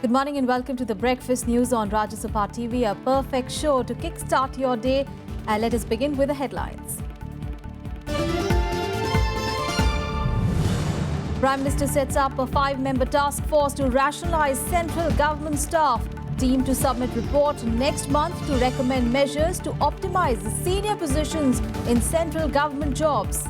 Good morning and welcome to the Breakfast News on Rajya Sabha TV, a perfect show to kickstart your day. And let us begin with the headlines. Prime Minister sets up a 5-member task force to rationalize central government staff. Team to submit report next month to recommend measures to optimize the senior positions in central government jobs.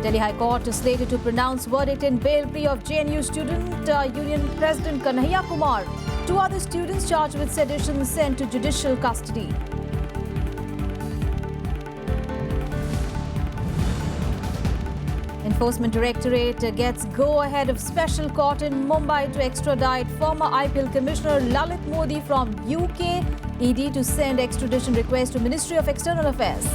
Delhi High Court is slated to pronounce verdict in bail plea of JNU Student Union President Kanhaiya Kumar. 2 other students charged with sedition sent to judicial custody. Enforcement Directorate gets go-ahead of special court in Mumbai to extradite former IPL Commissioner Lalit Modi from UK. ED to send extradition request to Ministry of External Affairs.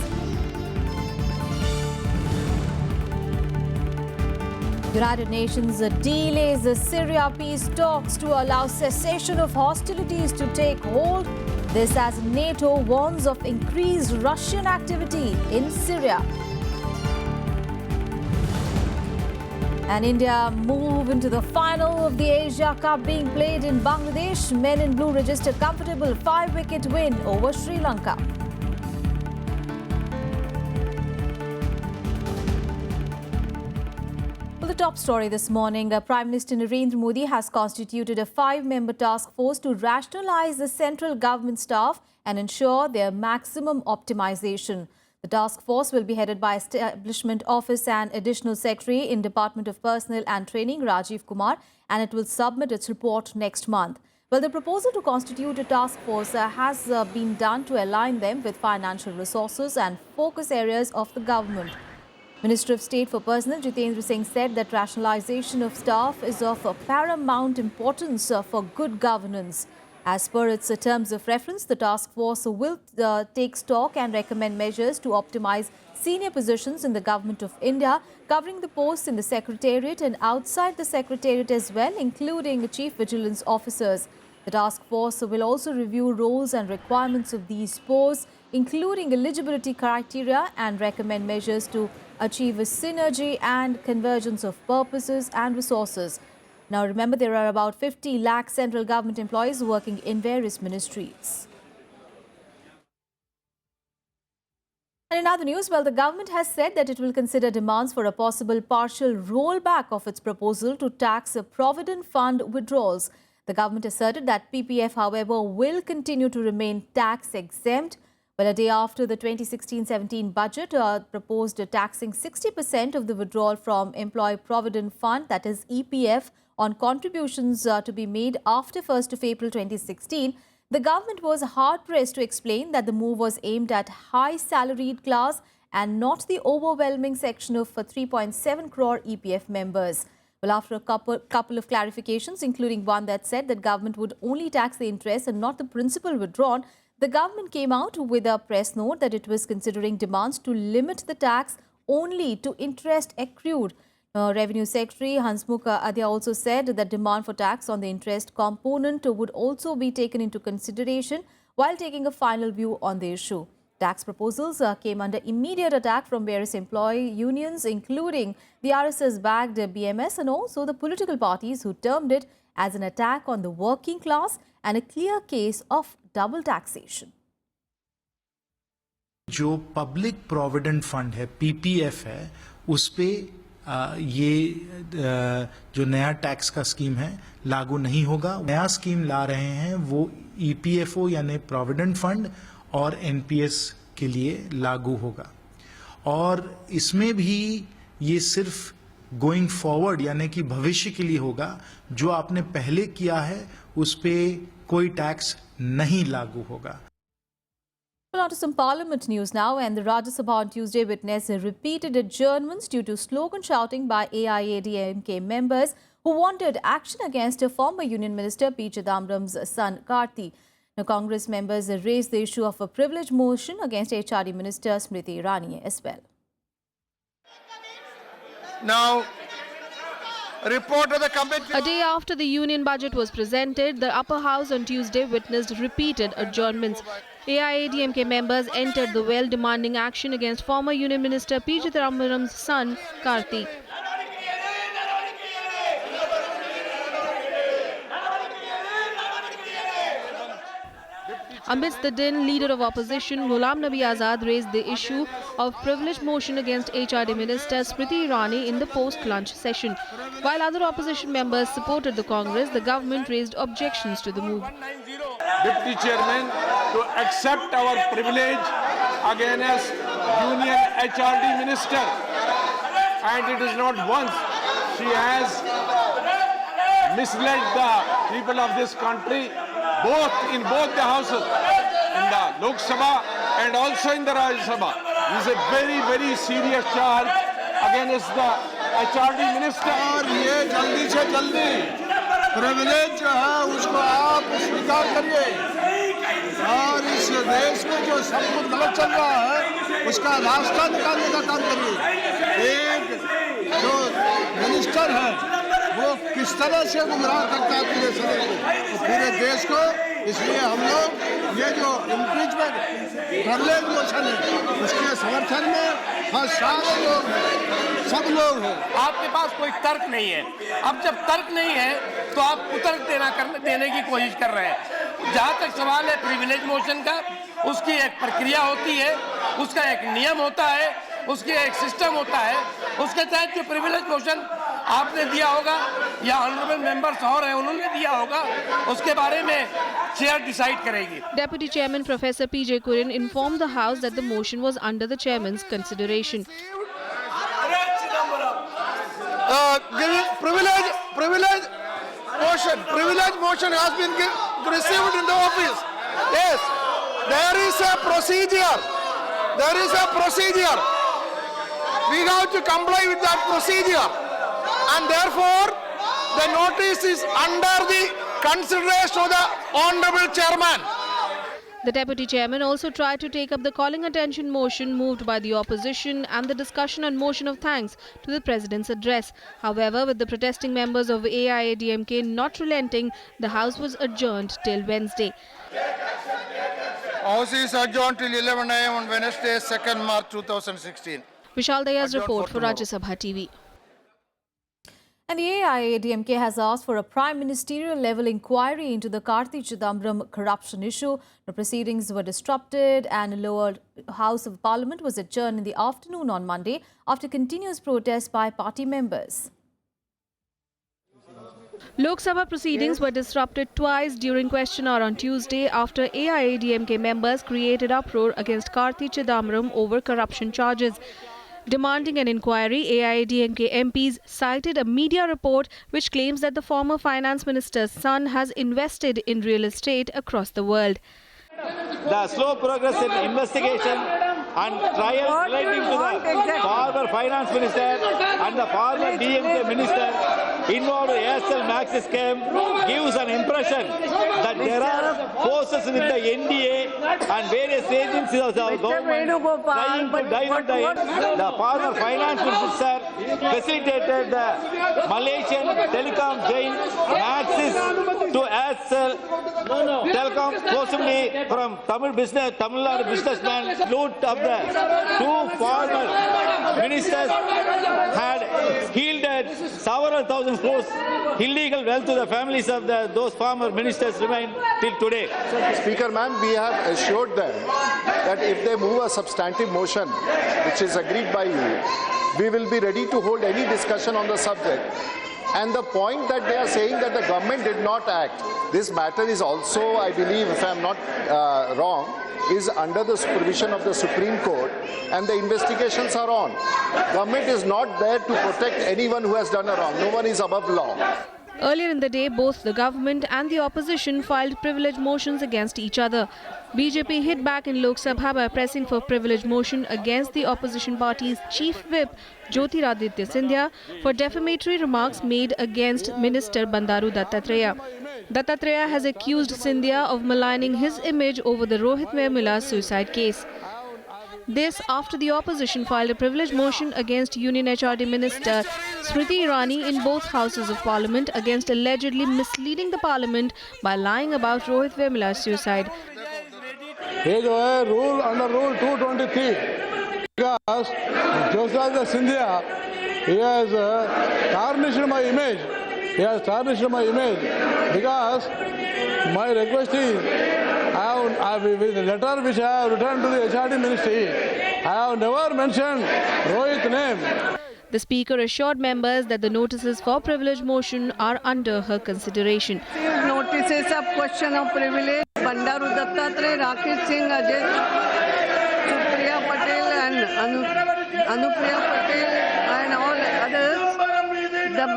United Nations delays the Syria peace talks to allow cessation of hostilities to take hold. This as NATO warns of increased Russian activity in Syria. And India move into the final of the Asia Cup being played in Bangladesh. Men in blue registered comfortable 5-wicket win over Sri Lanka. Well, the top story this morning, Prime Minister Narendra Modi has constituted a 5-member task force to rationalize the central government staff and ensure their maximum optimization. The task force will be headed by Establishment Office and Additional Secretary in Department of Personnel and Training, Rajiv Kumar, and it will submit its report next month. Well, the proposal to constitute a task force has been done to align them with financial resources and focus areas of the government. Minister of State for Personnel Jitendra Singh said that rationalization of staff is of paramount importance for good governance. As per its terms of reference, the task force will take stock and recommend measures to optimize senior positions in the Government of India, covering the posts in the Secretariat and outside the Secretariat as well, including Chief Vigilance Officers. The task force will also review roles and requirements of these posts, including eligibility criteria, and recommend measures to achieve a synergy and convergence of purposes and resources. Now, remember, there are about 50 lakh central government employees working in various ministries. And in other news, well, the government has said that it will consider demands for a possible partial rollback of its proposal to tax Provident Fund withdrawals. The government asserted that PPF, however, will continue to remain tax exempt. Well, a day after the 2016-17 budget proposed taxing 60% of the withdrawal from Employee Provident Fund, that is EPF, on contributions to be made after 1st of April 2016, the government was hard-pressed to explain that the move was aimed at high-salaried class and not the overwhelming section of 3.7 crore EPF members. Well, after a couple of clarifications, including one that said that government would only tax the interest and not the principal withdrawn, the government came out with a press note that it was considering demands to limit the tax only to interest accrued. Revenue Secretary Hansmukh Adhya also said that demand for tax on the interest component would also be taken into consideration while taking a final view on the issue. Tax proposals came under immediate attack from various employee unions, including the RSS-backed BMS and also the political parties who termed it as an attack on the working class and a clear case of double taxation. जो public provident fund है, PPF है, उस पे ये जो नया tax का scheme है लागू नहीं होगा. नया स्कीम ला रहे हैं वो ईपीएफओ यानी प्रोविडेंट फंड और एनपीएस के लिए लागू होगा. और इसमें भी ये सिर्फ गोइंग फॉरवर्ड यानी कि भविष्य के लिए होगा. जो आपने पहले किया है उस पे कोई टैक्स नहीं लागू होगा. Well, on to some Parliament news now, and the Rajya Sabha on Tuesday witnessed repeated adjournments due to slogan shouting by AIADMK members who wanted action against a former Union Minister P. Chidambaram's son Karti. Now, Congress members raised the issue of a privilege motion against HRD Minister Smriti Irani as well. Now, report of the committee. A day after the union budget was presented, the upper house on Tuesday witnessed repeated adjournments. AIADMK members entered the well demanding action against former Union Minister P. Chidambaram's son Karti. Amidst the din, leader of opposition Ghulam Nabi Azad raised the issue of privilege motion against HRD Minister Smriti Irani in the post-lunch session. While other opposition members supported the Congress, the government raised objections to the move. Deputy Chairman to accept our privilege against Union HRD Minister. And it is not once she has misled the people of this country, in both the houses, in the Lok Sabha and also in the Rajya Sabha. This is a very, very serious charge against the HRD Minister. और ये जल्दी से जल्दी privilege जो है उसको आप स्वीकार करिए और इस देश में जो सब कुछ गलत चल रहा है उसका रास्ता निकालने का काम करिए। एक जो मिनिस्टर है वो किस तरह से गुमराह करता है पूरे सदन को, पूरे देश को। इसलिए हम लोग ये जो इम्पीचमेंट प्रिविलेज मोशन है उसके समर्थन में हर सारे लोग हैं, सब लोग हैं। आपके पास कोई तर्क नहीं है। अब जब तर्क नहीं है तो आप उत्तर देने की कोशिश कर रहे हैं। जहाँ तक सवाल है प्रिविलेज मोशन का, उसकी एक प्रक्रिया होती है, उसका एक नियम होता है, उसकी एक सिस्टम होता है। उसके तहत जो प्रिविलेज मोशन आपने दिया होगा या ऑनरेबल मेंबर्स और हैं उन्होंने दिया होगा, उसके बारे में चेयर डिसाइड करेगी। Deputy Chairman Professor P.J. Kurin informed the House that the motion was under the Chairman's consideration. Privilege motion has been received in the office. Yes, there is a procedure. There is a procedure. We have to comply with that procedure, and therefore the notice is under the consideration of the Honorable Chairman. The Deputy Chairman also tried to take up the calling attention motion moved by the opposition and the discussion on motion of thanks to the President's address. However, with the protesting members of AIADMK not relenting, the House was adjourned till Wednesday. House is adjourned till 11 a.m. on Wednesday, 2nd March 2016. Vishal Daya's report for Rajya Sabha TV. And the AIADMK has asked for a prime ministerial level inquiry into the Karti Chidambaram corruption issue. The proceedings were disrupted and the lower house of parliament was adjourned in the afternoon on Monday after continuous protests by party members. Lok Sabha proceedings were disrupted twice during question hour on Tuesday after AIADMK members created uproar against Karti Chidambaram over corruption charges. Demanding an inquiry, AIADMK MPs cited a media report which claims that the former finance minister's son has invested in real estate across the world. The slow progress in investigation and trial relating to the former finance minister and the former DMK minister involved in Aircel Maxis scam gives an impression that there are forces with the NDA and various agencies of the government trying to dilute the former finance minister facilitated the Malaysian telecom giant Maxis to Aircel Telecom, possibly from Tamil Nadu businessman loot of the two former ministers had yielded several thousand crores illegal wealth to the families of those former ministers remain till today. Speaker ma'am, we have assured them that if they move a substantive motion which is agreed by you, we will be ready to hold any discussion on the subject. And the point that they are saying that the government did not act, this matter is also, I believe, if I am not wrong, is under the supervision of the Supreme Court and the investigations are on. Government is not there to protect anyone who has done a wrong. No one is above law. Earlier in the day, both the government and the opposition filed privilege motions against each other. BJP hit back in Lok Sabha by pressing for privilege motion against the opposition party's chief whip, Jyotiraditya Scindia, for defamatory remarks made against Minister Bandaru Dattatreya. Dattatreya has accused Scindia of maligning his image over the Rohit Vemula suicide case. This after the opposition filed a privilege motion against Union HRD Minister Smriti Irani in both houses of parliament against allegedly misleading the parliament by lying about Rohit Vemula's suicide. ये जो है rule under rule 223 because Jyotiraditya Scindia, he has tarnished my image. He has tarnished my image because my request is with the letter which I have written to the HRD Ministry, I have never mentioned Rohit's name. The Speaker assured members that the notices for privilege motion are under her consideration. Notices of question of privilege, Bandaru Dattatreya, Rakesh Singh, Ajay, Supriya Patel and Anupriya Patel and all others. The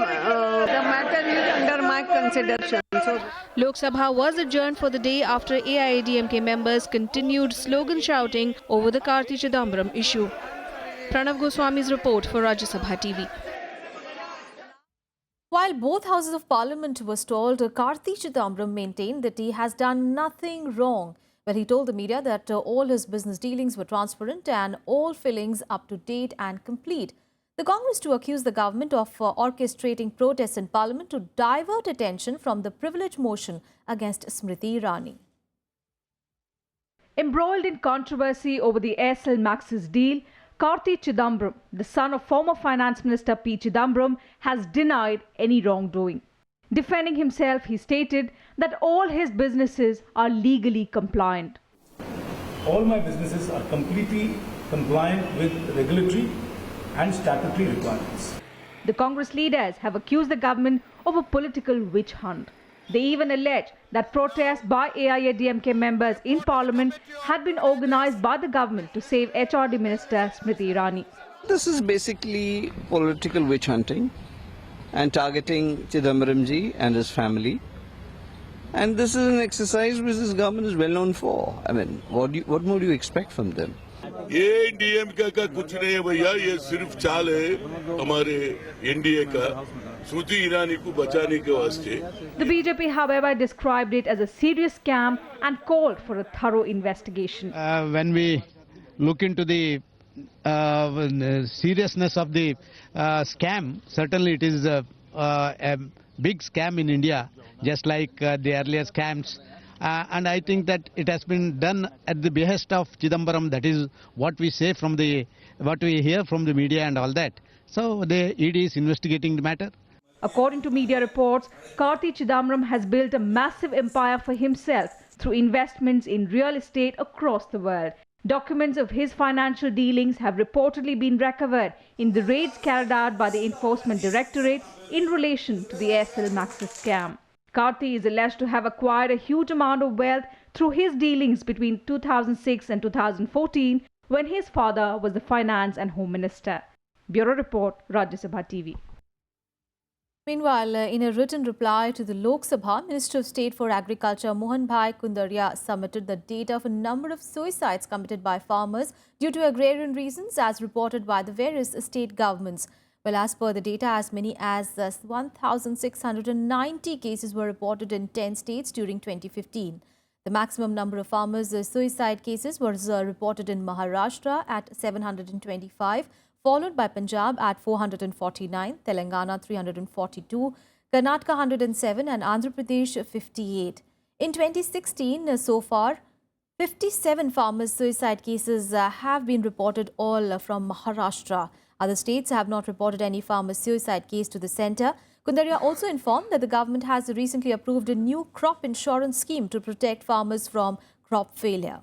matter is under my consideration. So, Lok Sabha was adjourned for the day after AIADMK members continued slogan shouting over the Karti Chidambaram issue. Pranav Goswami's report for Rajya Sabha TV. While both houses of parliament were stalled, Karti Chidambaram maintained that he has done nothing wrong. But he told the media that all his business dealings were transparent and all fillings up to date and complete. The Congress too accused the government of orchestrating protests in parliament to divert attention from the privilege motion against Smriti Irani. Embroiled in controversy over the Aircel Maxis deal, Karti Chidambaram, the son of former Finance Minister P. Chidambaram, has denied any wrongdoing. Defending himself, he stated that all his businesses are legally compliant. All my businesses are completely compliant with regulatory and statutory requirements. The Congress leaders have accused the government of a political witch hunt. They even allege that protests by AIADMK members in Parliament had been organised by the government to save HRD Minister Smriti Irani. This is basically political witch hunting and targeting Chidambaramji and his family. And this is an exercise which this government is well known for. I mean, what more do you expect from them? ये DMK का कुछ नहीं है भैया, ये सिर्फ चाल है हमारे एनडीए का स्मृति ईरानी को बचाने के वास्ते. The BJP, however, described it as a serious scam and called for a thorough investigation. When we look into the seriousness of the scam, certainly it is a big scam in India, just like the earlier scams. And I think that it has been done at the behest of Chidambaram. That is what we say what we hear from the media and all that. So the ED is investigating the matter. According to media reports, Karti Chidambaram has built a massive empire for himself through investments in real estate across the world. Documents of his financial dealings have reportedly been recovered in the raids carried out by the Enforcement Directorate in relation to the Aircel Maxis scam. Karti is alleged to have acquired a huge amount of wealth through his dealings between 2006 and 2014, when his father was the Finance and Home Minister. Bureau Report, Rajya Sabha TV. Meanwhile, in a written reply to the Lok Sabha, Minister of State for Agriculture Mohan Bhai Kundaria submitted the data of a number of suicides committed by farmers due to agrarian reasons as reported by the various state governments. Well, as per the data, as many as 1,690 cases were reported in 10 states during 2015. The maximum number of farmers' suicide cases was reported in Maharashtra at 725, followed by Punjab at 449, Telangana 342, Karnataka 107 and Andhra Pradesh 58. In 2016, so far, 57 farmers' suicide cases have been reported, all from Maharashtra. Other states have not reported any farmer suicide case to the centre. Kundaria also informed that the government has recently approved a new crop insurance scheme to protect farmers from crop failure.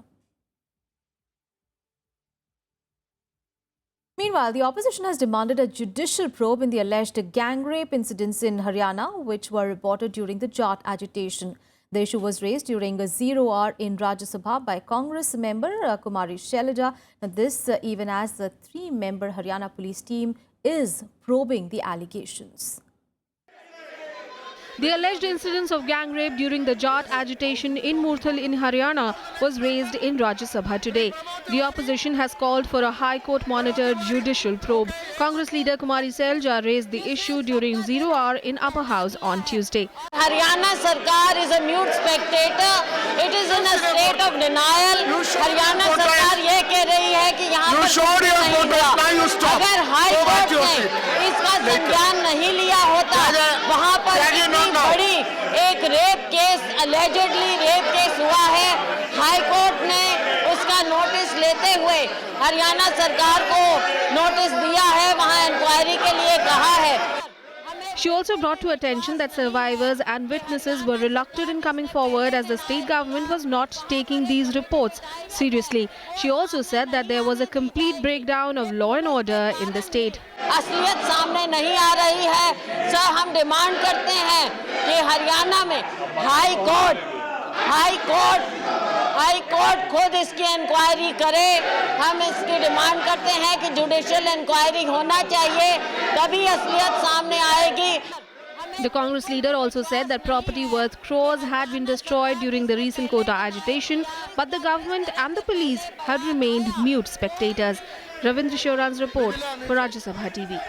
Meanwhile, the opposition has demanded a judicial probe in the alleged gang rape incidents in Haryana, which were reported during the Jat agitation. The issue was raised during a 0 hour in Rajya Sabha by Congress member Kumari Shailaja. This even as the 3-member Haryana police team is probing the allegations. The alleged incidents of gang rape during the Jat agitation in Murthal in Haryana was raised in Rajya Sabha today. The opposition has called for a High Court monitored judicial probe. Congress leader Kumari Shailaja raised the issue during 0 hour in Upper House on Tuesday. Haryana Sarkar is a mute spectator. It is in a state of denial. Haryana Sarkar ये कह रही है कि यहाँ पर अगर high court ने इसका संज्ञान नहीं लिया होता, वहाँ पर बड़ी एक rape case, allegedly rape case हुआ है। हाई कोर्ट ने उसका नोटिस लेते हुए हरियाणा सरकार को नोटिस दिया है, वहां इंक्वायरी के लिए कहा है। She also brought to attention that survivors and witnesses were reluctant in coming forward as the state government was not taking these reports seriously. She also said that there was a complete breakdown of law and order in the state. असलियत सामने नहीं आ रही है। Sir, हम demand करते हैं कि हरियाणा में हाई कोर्ट खुद इसकी इंक्वायरी करे। हम इसकी डिमांड करते हैं कि जुडिशियल इंक्वायरी होना चाहिए, तभी असलियत सामने आएगी। The Congress leader also said that property worth crores had been destroyed during the recent quota agitation, but the government and the police had remained mute spectators. Ravindra Shoran's report for Rajya Sabha TV.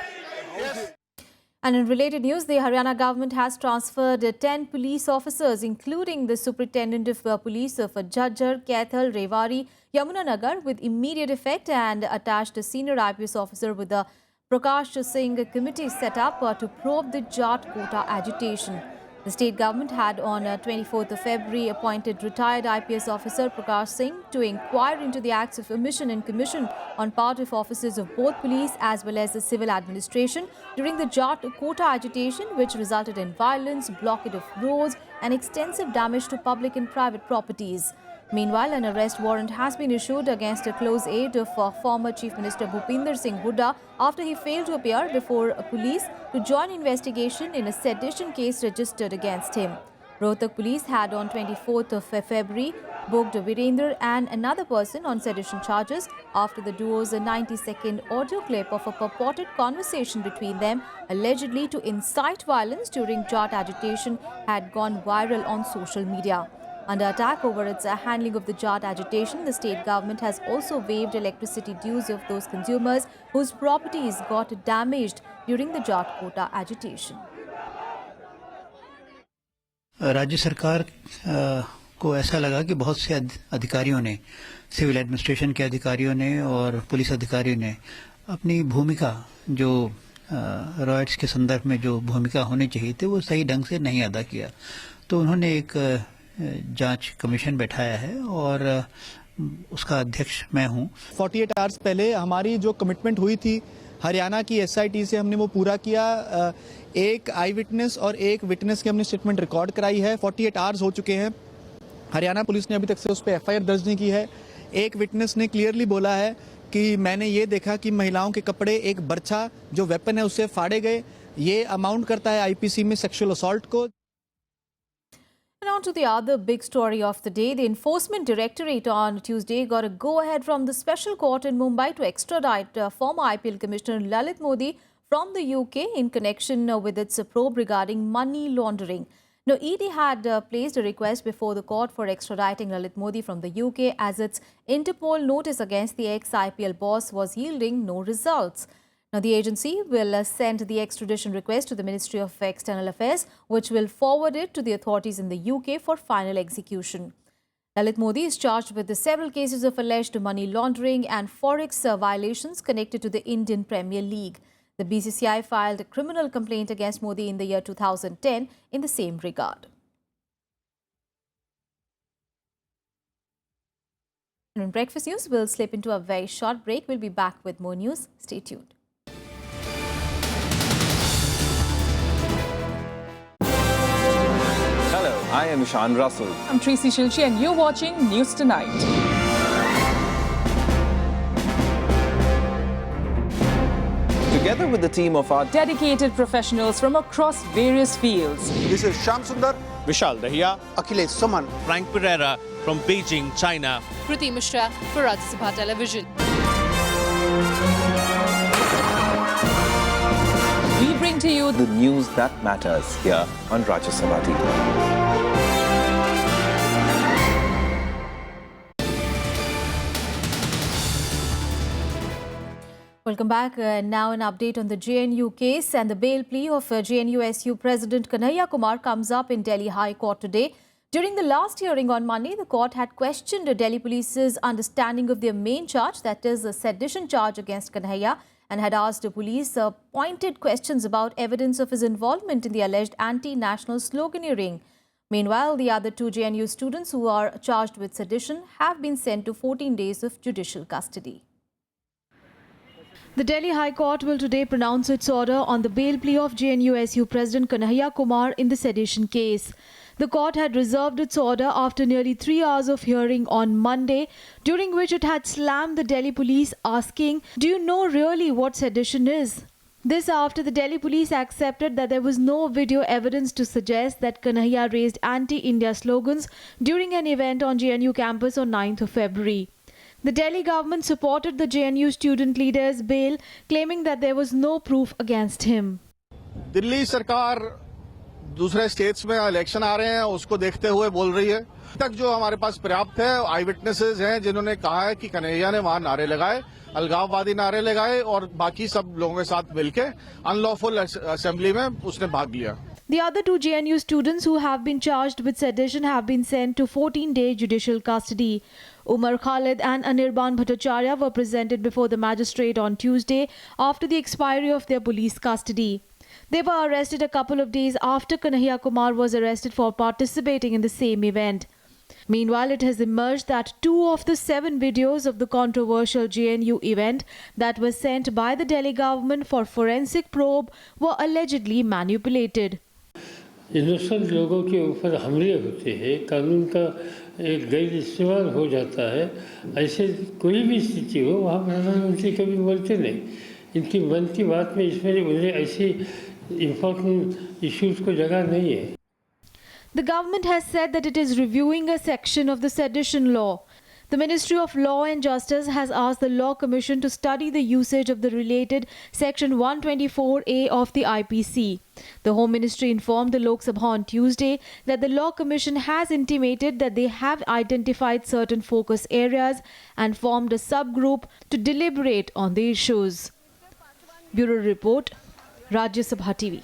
And in related news, the Haryana government has transferred 10 police officers, including the superintendent of police of Jhajjar, Kaithal, Rewari, Yamunanagar, with immediate effect, and attached a senior IPS officer with the Prakash Singh committee set up to probe the Jat quota agitation. The state government had on 24th of February appointed retired IPS officer Prakash Singh to inquire into the acts of omission and commission on part of officers of both police as well as the civil administration during the Jat quota agitation, which resulted in violence, blockade of roads and extensive damage to public and private properties. Meanwhile, an arrest warrant has been issued against a close aide of former Chief Minister Bhupinder Singh Hooda after he failed to appear before police to join investigation in a sedition case registered against him. Rohtak police had on 24th of February booked Virendra and another person on sedition charges after the duo's 90-second audio clip of a purported conversation between them, allegedly to incite violence during Jat agitation, had gone viral on social media. Under attack over its handling of the Jat agitation, the state government has also waived electricity dues of those consumers whose properties got damaged during the Jat quota agitation. राज्य सरकार को ऐसा लगा कि बहुत से अधिकारियों ने, सिविल एडमिनिस्ट्रेशन के अधिकारियों ने और पुलिस अधिकारियों ने अपनी भूमिका जो रॉयट्स के संदर्भ में जो भूमिका होनी चाहिए थी वो सही ढंग से नहीं अदा किया। तो उन्होंने एक जांच कमीशन बैठाया है और उसका अध्यक्ष मैं हूं। 48 आवर्स पहले हमारी जो कमिटमेंट हुई थी हरियाणा की एसआईटी से, हमने वो पूरा किया। एक आई विटनेस और एक विटनेस की हमने स्टेटमेंट रिकॉर्ड कराई है। 48 आवर्स हो चुके हैं। हरियाणा पुलिस ने अभी तक से उस पर एफआईआर दर्ज नहीं की है। एक विटनेस ने क्लियरली बोला है कि मैंने ये देखा कि महिलाओं के कपड़े, एक बर्छा जो वेपन है उससे फाड़े गए। ये अमाउंट करता है आईपीसी में सेक्सुअल असॉल्ट को। And on to the other big story of the day. The Enforcement Directorate on Tuesday got a go-ahead from the Special Court in Mumbai to extradite former IPL Commissioner Lalit Modi from the UK in connection with its probe regarding money laundering. Now, ED had placed a request before the court for extraditing Lalit Modi from the UK as its Interpol notice against the ex-IPL boss was yielding no results. Now, the agency will send the extradition request to the Ministry of External Affairs, which will forward it to the authorities in the UK for final execution. Lalit Modi is charged with several cases of alleged money laundering and forex violations connected to the Indian Premier League. The BCCI filed a criminal complaint against Modi in the year 2010 in the same regard. And in Breakfast News, we'll slip into a very short break. We'll be back with more news. Stay tuned. I am Ishan Russell. I'm Tracy Shilchi and you're watching News Tonight. Together with the team of our dedicated professionals from across various fields. This is Shyam Sundar, Vishal Dahiya, Akhilesh Suman, Frank Pereira from Beijing, China. Kriti Mishra for Rajya Sabha Television. We bring to you the news that matters here on Rajya Sabha TV. Welcome back. Now an update on the JNU case, and the bail plea of JNU-SU President Kanhaiya Kumar comes up in Delhi High Court today. During the last hearing on Monday, the court had questioned Delhi Police's understanding of their main charge, that is a sedition charge against Kanhaiya, and had asked the police pointed questions about evidence of his involvement in the alleged anti-national sloganeering. Meanwhile, the other two JNU students who are charged with sedition have been sent to 14 days of judicial custody. The Delhi High Court will today pronounce its order on the bail plea of JNU-SU President Kanhaiya Kumar in the sedition case. The court had reserved its order after nearly 3 hours of hearing on Monday, during which it had slammed the Delhi police, asking, "Do you know really what sedition is?" This after the Delhi police accepted that there was no video evidence to suggest that Kanhaiya raised anti-India slogans during an event on JNU campus on 9th of February. The Delhi government supported the JNU student leader's bail, claiming that there was no proof against him. Delhi सरकार दूसरे states में election आ रहे हैं, उसको देखते हुए बोल रही है। तक जो हमारे पास पर्याप्त है, आई विटनेसेस हैं जिन्होंने कहा है कि कन्हैया ने वहां नारे लगाए, अलगाववादी नारे लगाए और बाकी सब लोगों के साथ मिलकर अनलॉफुल असेंबली में उसने भाग लिया। The other 2 JNU students who have been charged with sedition have been sent to 14-day judicial custody. Umar Khalid and Anirban Bhattacharya were presented before the magistrate on Tuesday after the expiry of their police custody. They were arrested a couple of days after Kanhaiya Kumar was arrested for participating in the same event. Meanwhile, it has emerged that 2 of the 7 videos of the controversial JNU event that were sent by the Delhi government for forensic probe were allegedly manipulated. Innocent लोगों के ऊपर हमले होते हैं, कानून का एक गैर इस्तेमाल हो जाता है। ऐसे कोई भी स्थिति हो, वहाँ प्रधानमंत्री कभी बोलते नहीं। इनकी मन की बात में इसमें उन्हें ऐसी इम्पोर्टेंट इश्यूज को जगह नहीं है। The government has said that it is reviewing a section of the sedition law. The Ministry of Law and Justice has asked the Law Commission to study the usage of the related Section 124A of the IPC. The Home Ministry informed the Lok Sabha on Tuesday that the Law Commission has intimated that they have identified certain focus areas and formed a subgroup to deliberate on the issues. Bureau Report, Rajya Sabha TV.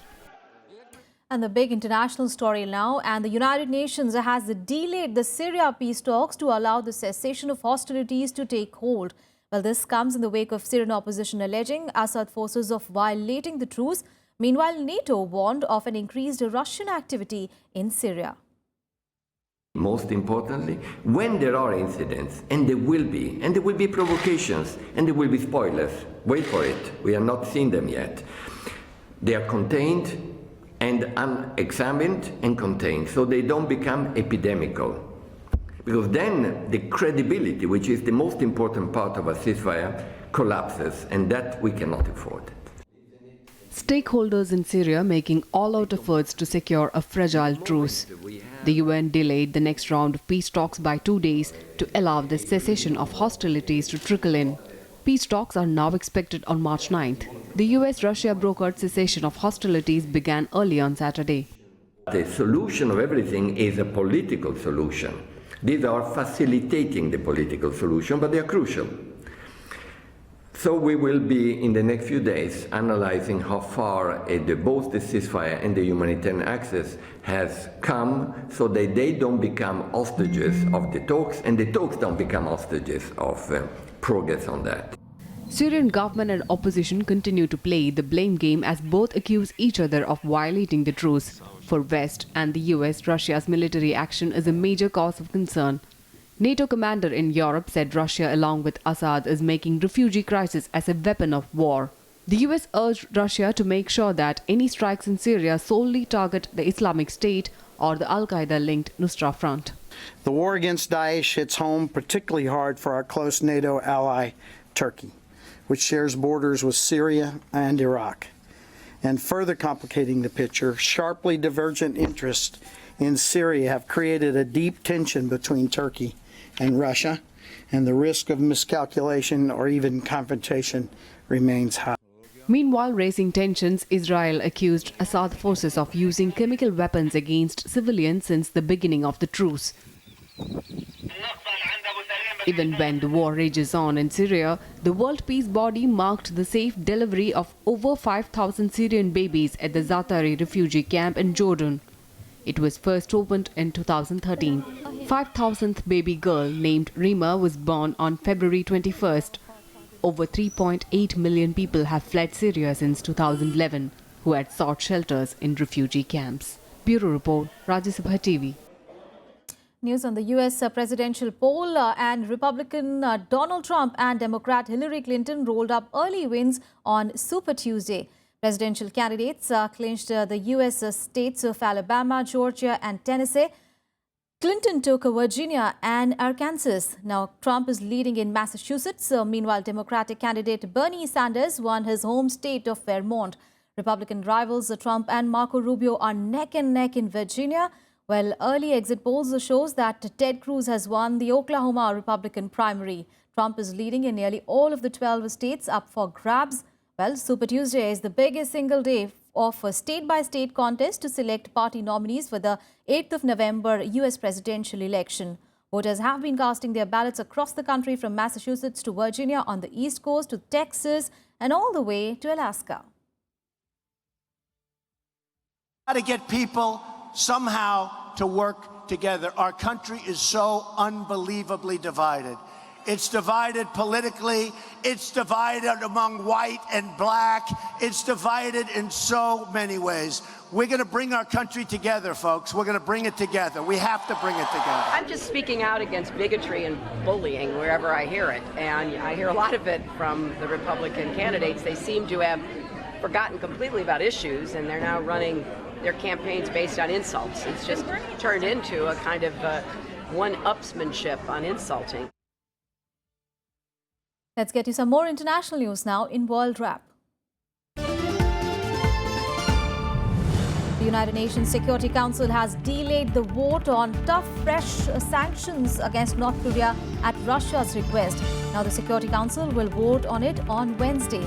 And the big international story now, and the United Nations has delayed the Syria peace talks to allow the cessation of hostilities to take hold. Well, this comes in the wake of Syrian opposition alleging Assad forces of violating the truce. Meanwhile, NATO warned of an increased Russian activity in Syria. Most importantly, when there are incidents, and there will be provocations, and there will be spoilers, wait for it, we have not seen them yet. They are contained and unexamined and contained, so they don't become epidemical. Because then the credibility, which is the most important part of a ceasefire, collapses, and that we cannot afford. Stakeholders in Syria making all-out efforts to secure a fragile truce. The UN delayed the next round of peace talks by 2 days to allow the cessation of hostilities to trickle in. Peace talks are now expected on March 9th. The US-Russia brokered cessation of hostilities began early on Saturday. The solution of everything is a political solution. These are facilitating the political solution, but they are crucial. So we will be, in the next few days, analyzing how far both the ceasefire and the humanitarian access has come, so that they don't become hostages of the talks, and the talks don't become hostages of progress on that. Syrian government and opposition continue to play the blame game as both accuse each other of violating the truce. For West and the US, Russia's military action is a major cause of concern. NATO commander in Europe said Russia, along with Assad, is making refugee crisis as a weapon of war. The US urged Russia to make sure that any strikes in Syria solely target the Islamic State or the Al-Qaeda-linked Nusra Front. The war against Daesh hits home particularly hard for our close NATO ally, Turkey, which shares borders with Syria and Iraq. And further complicating the picture, sharply divergent interests in Syria have created a deep tension between Turkey and Russia, and the risk of miscalculation or even confrontation remains high. Meanwhile, raising tensions, Israel accused Assad forces of using chemical weapons against civilians since the beginning of the truce. Even when the war rages on in Syria, the World Peace Body marked the safe delivery of over 5,000 Syrian babies at the Zaatari refugee camp in Jordan. It was first opened in 2013. 5,000th baby girl named Rima was born on February 21st. Over 3.8 million people have fled Syria since 2011, who had sought shelters in refugee camps. Bureau Report, Rajya Sabha TV. News on the US presidential poll and Republican Donald Trump and Democrat Hillary Clinton rolled up early wins on Super Tuesday. Presidential candidates clinched the US states of Alabama, Georgia and Tennessee. Clinton took Virginia and Arkansas. Now Trump is leading in Massachusetts. Meanwhile, Democratic candidate Bernie Sanders won his home state of Vermont. Republican rivals Trump and Marco Rubio are neck and neck in Virginia. Well, early exit polls shows that Ted Cruz has won the Oklahoma Republican primary. Trump is leading in nearly all of the 12 states up for grabs. Well, Super Tuesday is the biggest single day of a state-by-state contest to select party nominees for the 8th of November U.S. presidential election. Voters have been casting their ballots across the country from Massachusetts to Virginia on the East Coast to Texas and all the way to Alaska. How to get people somehow to work together. Our country is so unbelievably divided. It's divided politically, it's divided among white and black, it's divided in so many ways. We're going to bring our country together, folks. We're going to bring it together. We have to bring it together. I'm just speaking out against bigotry and bullying wherever I hear it. And I hear a lot of it from the Republican candidates. They seem to have forgotten completely about issues, and they're now running their campaigns based on insults. It's just turned into a kind of one-upsmanship on insulting. Let's get you some more international news now in World Wrap. The United Nations Security Council has delayed the vote on tough, fresh sanctions against North Korea at Russia's request. Now, the Security Council will vote on it on Wednesday.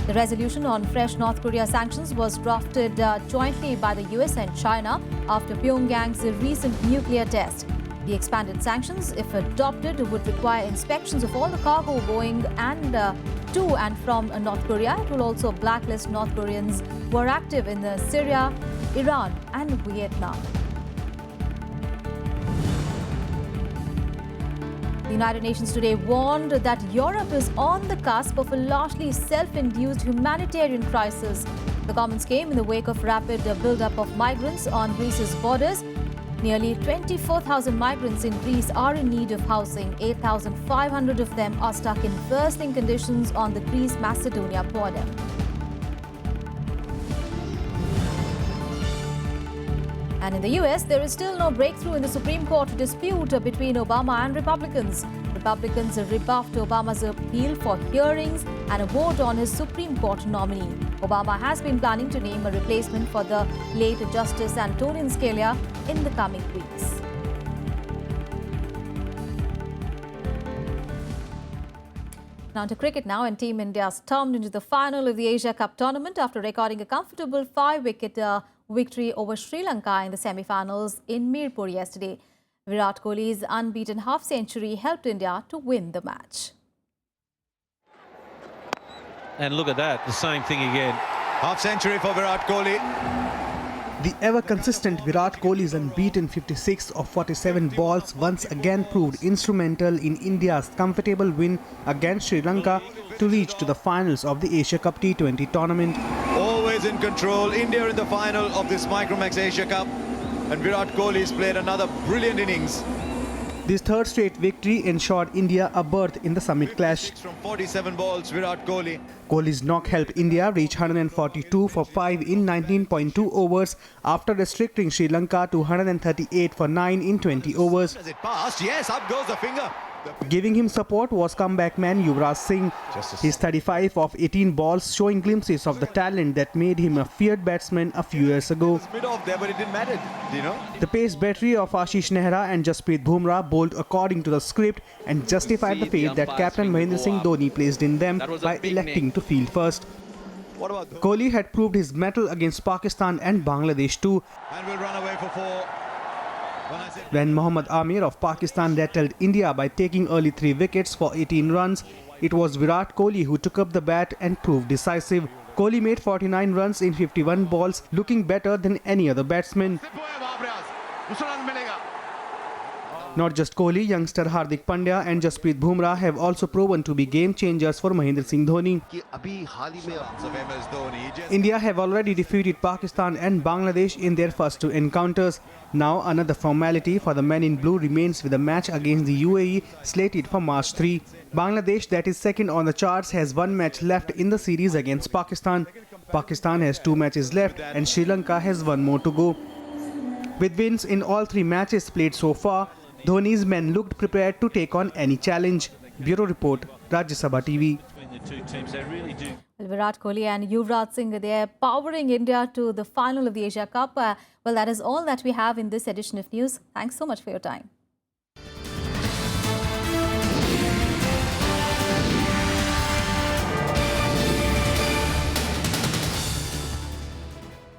The resolution on fresh North Korea sanctions was drafted jointly by the US and China after Pyongyang's recent nuclear test. The expanded sanctions, if adopted, would require inspections of all the cargo going to and from North Korea. It will also blacklist North Koreans who are active in Syria, Iran and Vietnam. The United Nations today warned that Europe is on the cusp of a largely self-induced humanitarian crisis. The comments came in the wake of rapid build-up of migrants on Greece's borders. Nearly 24,000 migrants in Greece are in need of housing. 8,500 of them are stuck in bursting conditions on the Greece-Macedonia border. And in the US, there is still no breakthrough in the Supreme Court dispute between Obama and Republicans. Republicans rebuffed Obama's appeal for hearings and a vote on his Supreme Court nominee. Obama has been planning to name a replacement for the late Justice Antonin Scalia in the coming weeks. Now to cricket now, and Team India stormed into the final of the Asia Cup tournament after recording a comfortable 5-wicket victory over Sri Lanka in the semi-finals in Mirpur yesterday. Virat Kohli's unbeaten half-century helped India to win the match. And look at that, the same thing again. Half-century for Virat Kohli. The ever-consistent Virat Kohli's unbeaten 56 of 47 balls once again proved instrumental in India's comfortable win against Sri Lanka to reach to the finals of the Asia Cup T20 tournament. Always in control, India in the final of this Micromax Asia Cup, and Virat Kohli's played another brilliant innings. This third straight victory ensured India a berth in the summit clash. From 47 balls, Virat Kohli. Kohli's knock helped India reach 142 for 5 in 19.2 overs after restricting Sri Lanka to 138 for 9 in 20 overs. As it passed, yes, up goes the finger. Giving him support was comeback man Yuvraj Singh. His 35 of 18 balls showing glimpses of the talent that made him a feared batsman a few years ago. Bit off there, but it didn't matter, you know. The pace battery of Ashish Nehra and Jasprit Bumrah bowled according to the script and justified the faith that captain Mahendra Singh Dhoni placed in them by electing to field first. Kohli had proved his mettle against Pakistan and Bangladesh too. And will run away for 4. When Mohammad Amir of Pakistan rattled India by taking early 3 wickets for 18 runs, it was Virat Kohli who took up the bat and proved decisive. Kohli made 49 runs in 51 balls, looking better than any other batsman. Not just Kohli, youngster Hardik Pandya and Jasprit Bumrah have also proven to be game changers for Mahendra Singh Dhoni. India have already defeated Pakistan and Bangladesh in their first two encounters. Now another formality for the men in blue remains with a match against the UAE slated for March 3. Bangladesh, that is second on the charts, has one match left in the series against Pakistan. Pakistan has 2 matches left and Sri Lanka has 1 more to go. With wins in all 3 matches played so far, Dhoni's men looked prepared to take on any challenge. Bureau Report, Rajya Sabha TV. Well, Virat Kohli and Yuvraj Singh, they are powering India to the final of the Asia Cup. Well, that is all that we have in this edition of news. Thanks so much for your time.